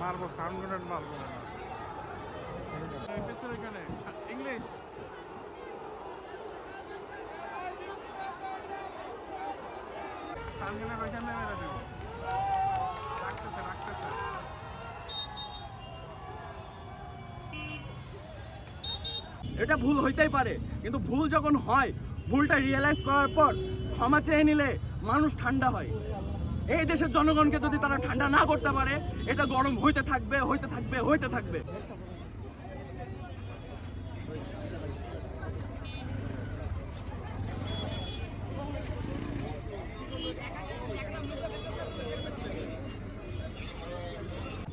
মারবো sound grenade মারবো episode এখানে ইংলিশ সাউন্ড গ্রেনেড ওইখানে মেরে দেব রাখতেছে এটা ভুল হইতেই পারে, কিন্তু ভুল যখন হয় ভুলটা রিয়েলাইজ করার পর ক্ষমা চেয়ে নিলে মানুষ ঠান্ডা হয়। এই দেশের জনগণকে যদি তারা ঠান্ডা না করতে পারে, এটা গরম হইতে থাকবে।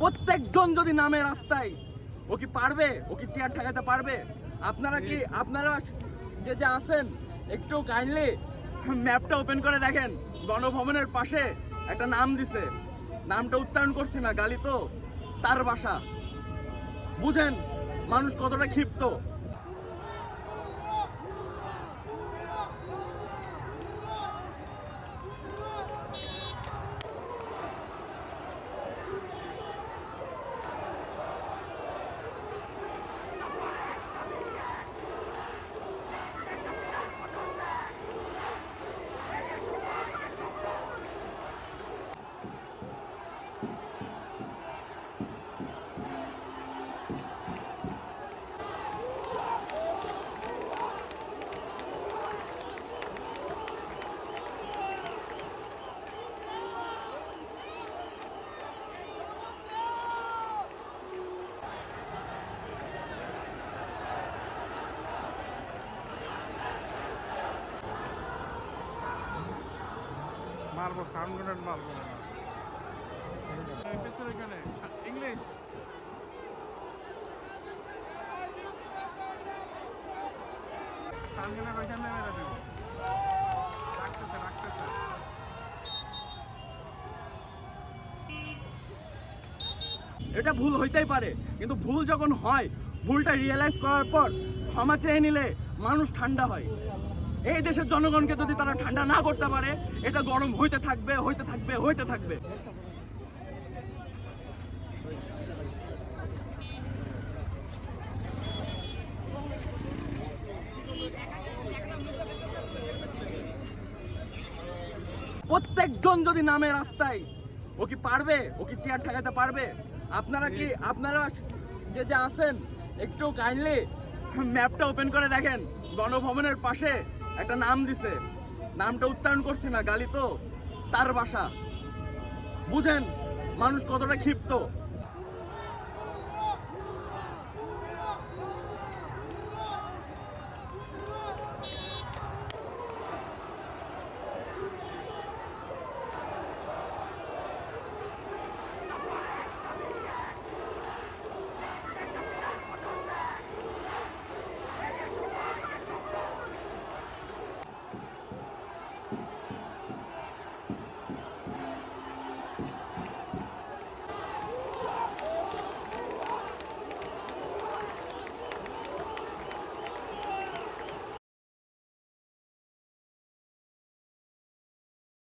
প্রত্যেকজন যদি নামে রাস্তায়, ও কি পারবে? ও কি চেয়ার ঠেকাতে পারবে? আপনারা যে আছেন একটু কাইন্ডলি ম্যাপটা ওপেন করে দেখেন। গণভবনের পাশে একটা নাম দিছে, নামটা উচ্চারণ করছি না, গালি তো, তার বাসা। বুঝেন মানুষ কতটা ক্ষিপ্ত। মারবো সাউন্ড গ্রেনেড মারবো এপিসোড এখানে ইংলিশ সাউন্ড গ্রেনেড ওইখানে মেরে দেব রাখতেছে এটা ভুল হইতেই পারে, কিন্তু ভুল যখন হয় ভুলটা রিয়েলাইজ করার পর ক্ষমা চেয়ে নিলে মানুষ ঠান্ডা হয়। এই দেশের জনগণকে যদি তারা ঠান্ডা না করতে পারে, এটা গরম হইতে থাকবে। প্রত্যেকজন যদি নামে রাস্তায়, ও কি পারবে? ও কি চেয়ার ঠেকাতে পারবে? আপনারা যে আছেন একটু কাইন্ডলি ম্যাপটা ওপেন করে দেখেন। গণভবনের পাশে একটা নাম দিছে, নামটা উচ্চারণ করছি না, গালি তো, তার বাসা। বুঝেন মানুষ কতটা ক্ষিপ্ত।